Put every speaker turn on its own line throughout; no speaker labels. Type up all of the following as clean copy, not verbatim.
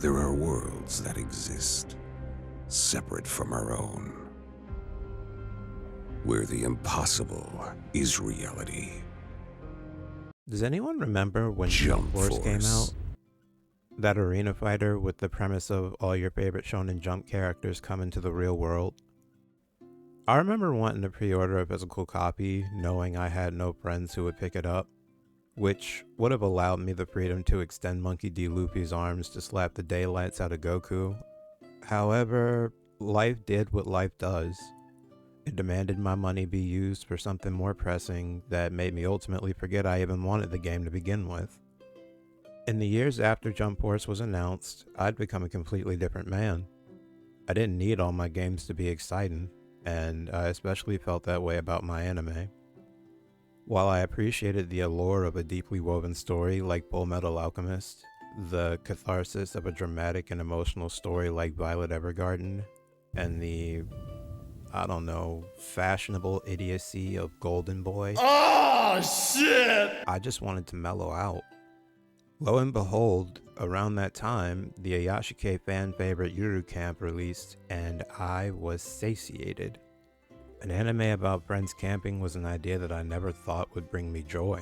There are worlds that exist, separate from our own, where the impossible is reality.
Does anyone remember when
Jump
Force came out?
Force.
That arena fighter with the premise of all your favorite Shonen Jump characters come into the real world? I remember wanting to pre-order a physical copy, knowing I had no friends who would pick it up, which would have allowed me the freedom to extend Monkey D. Luffy's arms to slap the daylights out of Goku. However, life did what life does. It demanded my money be used for something more pressing that made me ultimately forget I even wanted the game to begin with. In the years after Jump Force was announced, I'd become a completely different man. I didn't need all my games to be exciting, and I especially felt that way about my anime. While I appreciated the allure of a deeply woven story like Fullmetal Alchemist, the catharsis of a dramatic and emotional story like Violet Evergarden, and the, fashionable idiocy of Golden Boy,
Oh, shit!
I just wanted to mellow out. Lo and behold, around that time, the Ayashike fan favorite Yuru Camp released, and I was satiated. An anime about friends camping was an idea that I never thought would bring me joy.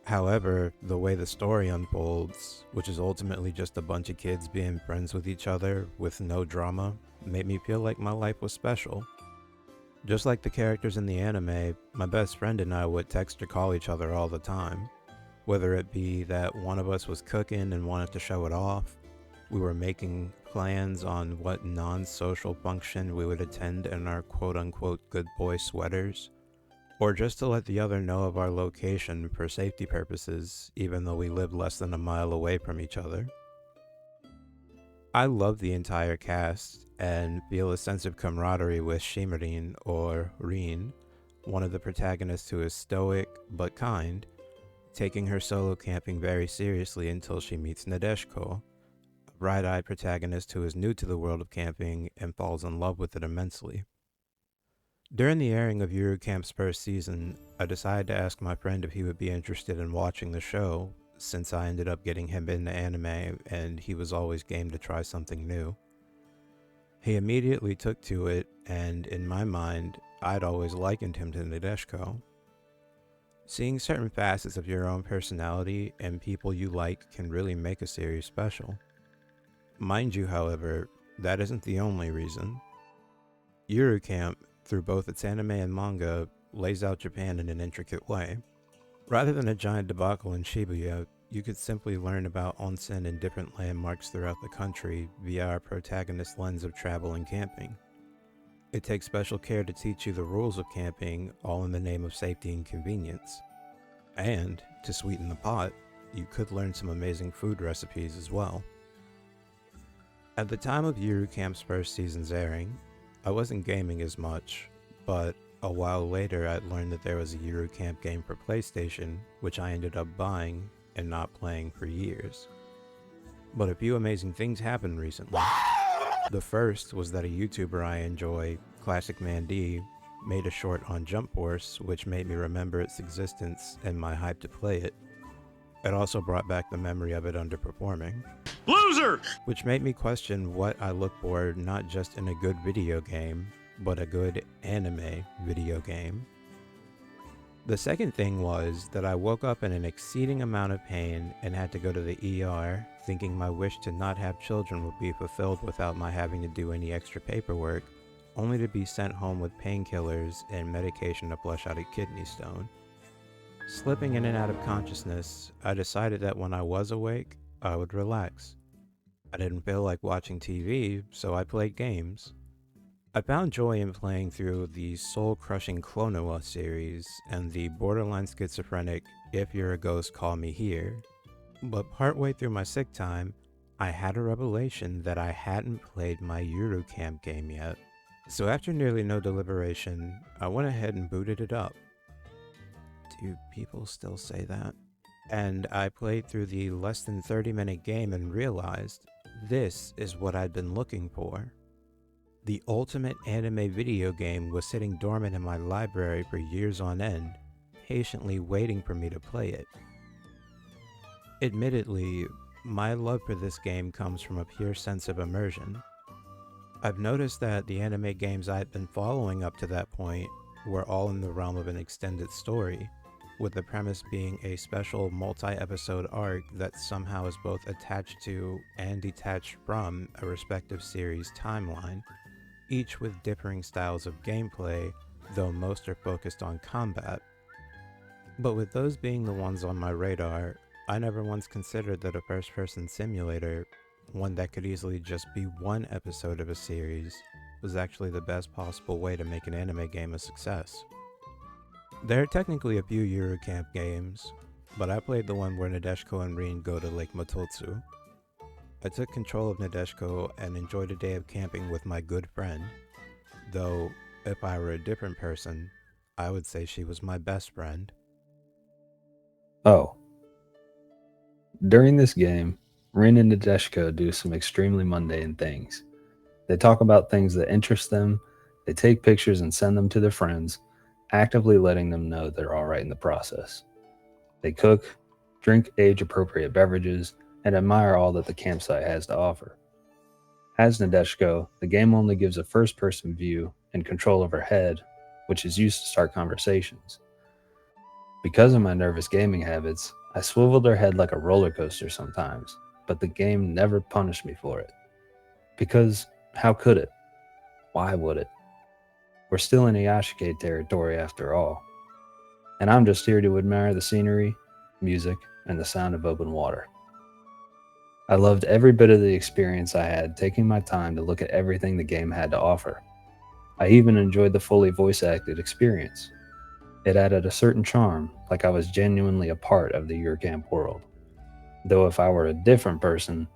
However, the way the story unfolds, which is ultimately just a bunch of kids being friends with each other with no drama, made me feel like my life was special. Just like the characters in the anime, my best friend and I would text or call each other all the time. Whether it be that one of us was cooking and wanted to show it off, we were making plans on what non-social function we would attend in our quote-unquote good boy sweaters, or just to let the other know of our location for safety purposes, even though we lived less than a mile away from each other. I love the entire cast and feel a sense of camaraderie with Shimarin, or Rin, one of the protagonists who is stoic but kind, taking her solo camping very seriously until she meets Nadeshiko, a bright-eyed protagonist who is new to the world of camping and falls in love with it immensely. During the airing of Yuru Camp's first season, I decided to ask my friend if he would be interested in watching the show, since I ended up getting him into anime and he was always game to try something new. He immediately took to it, and in my mind, I'd always likened him to Nadeshiko. Seeing certain facets of your own personality and people you like can really make a series special. Mind you, however, that isn't the only reason. Yuru Camp, through both its anime and manga, lays out Japan in an intricate way. Rather than a giant debacle in Shibuya, you could simply learn about onsen and different landmarks throughout the country via our protagonist's lens of travel and camping. It takes special care to teach you the rules of camping, all in the name of safety and convenience. And, to sweeten the pot, you could learn some amazing food recipes as well. At the time of Yuru Camp's first season's airing, I wasn't gaming as much, but a while later I'd learned that there was a Yuru Camp game for PlayStation, which I ended up buying and not playing for years. But a few amazing things happened recently. The first was that a YouTuber I enjoy, Classic Man D, made a short on Jump Force, which made me remember its existence and my hype to play it. It also brought back the memory of it underperforming.
Loser!
Which made me question what I look for not just in a good video game, but a good anime video game. The second thing was that I woke up in an exceeding amount of pain and had to go to the ER, thinking my wish to not have children would be fulfilled without my having to do any extra paperwork, only to be sent home with painkillers and medication to flush out a kidney stone. Slipping in and out of consciousness, I decided that when I was awake, I would relax. I didn't feel like watching TV, so I played games. I found joy in playing through the soul-crushing Klonoa series and the borderline schizophrenic If You're a Ghost Call Me Here, but partway through my sick time, I had a revelation that I hadn't played my Yuru Camp game yet. So after nearly no deliberation, I went ahead and booted it up. Do people still say that? And I played through the less than 30-minute game and realized this is what I'd been looking for. The ultimate anime video game was sitting dormant in my library for years on end, patiently waiting for me to play it. Admittedly, My love for this game comes from a pure sense of immersion. I've noticed that the anime games I've been following up to that point were all in the realm of an extended story, with the premise being a special multi-episode arc that somehow is both attached to and detached from a respective series timeline, each with differing styles of gameplay, though most are focused on combat. But with those being the ones on my radar, I never once considered that a first-person simulator, one that could easily just be one episode of a series, was actually the best possible way to make an anime game a success. There are technically a few Yuru Camp games, but I played the one where Nadeshiko and Rin go to Lake Mototsu. I took control of Nadeshiko and enjoyed a day of camping with my good friend, though if I were a different person, I would say she was my best friend.
Oh, during this game, Rin and Nadeshiko do some extremely mundane things. They talk about things that interest them, they take pictures and send them to their friends, actively letting them know they're alright in the process. They cook, drink age-appropriate beverages, and admire all that the campsite has to offer. As Nadeshiko, the game only gives a first-person view and control of her head, which is used to start conversations. Because of my nervous gaming habits, I swiveled her head like a roller coaster sometimes, but the game never punished me for it. Because how could it? Why would it? We're still in Ayashike territory after all. And I'm just here to admire the scenery, music, and the sound of open water. I loved every bit of the experience I had, taking my time to look at everything the game had to offer. I even enjoyed the fully voice-acted experience. It added a certain charm, like I was genuinely a part of the Yuru Camp world. Though if I were a different person,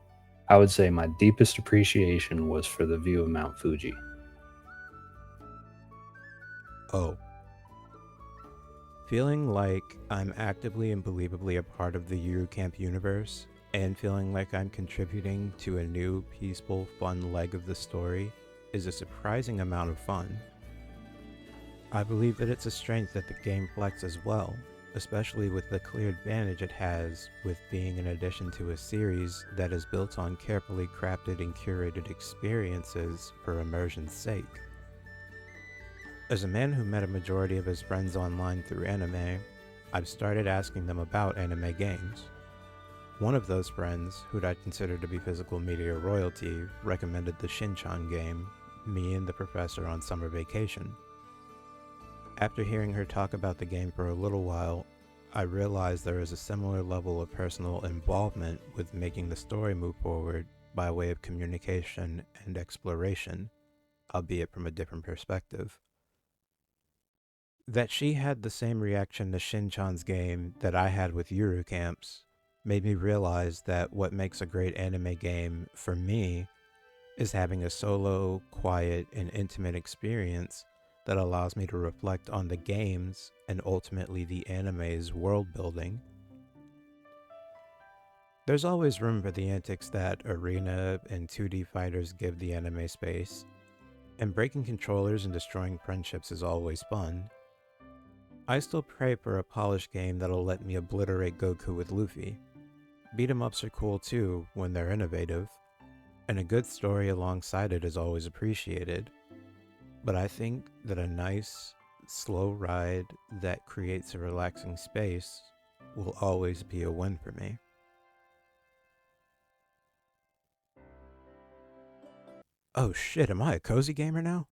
I would say my deepest appreciation was for the view of Mount Fuji.
Oh. Feeling like I'm actively and believably a part of the Yuru Camp universe, and feeling like I'm contributing to a new, peaceful, fun leg of the story is a surprising amount of fun. I believe that it's a strength that the game flex as well, especially with the clear advantage it has with being an addition to a series that is built on carefully crafted and curated experiences for immersion's sake. As a man who met a majority of his friends online through anime, I've started asking them about anime games. One of those friends, who'd I'd consider to be physical media royalty, recommended the Shinchan game, Me and the Professor on Summer Vacation. After hearing her talk about the game for a little while, I realized there is a similar level of personal involvement with making the story move forward by way of communication and exploration, albeit from a different perspective. That she had the same reaction to Shinchan's game that I had with Yuru Camps made me realize that what makes a great anime game for me is having a solo, quiet, and intimate experience that allows me to reflect on the games and ultimately the anime's world building. There's always room for the antics that arena and 2D fighters give the anime space, and breaking controllers and destroying friendships is always fun. I still pray for a polished game that'll let me obliterate Goku with Luffy. Beat 'em ups are cool too when they're innovative, and a good story alongside it is always appreciated. But I think that a nice, slow ride that creates a relaxing space will always be a win for me. Oh shit, am I a cozy gamer now?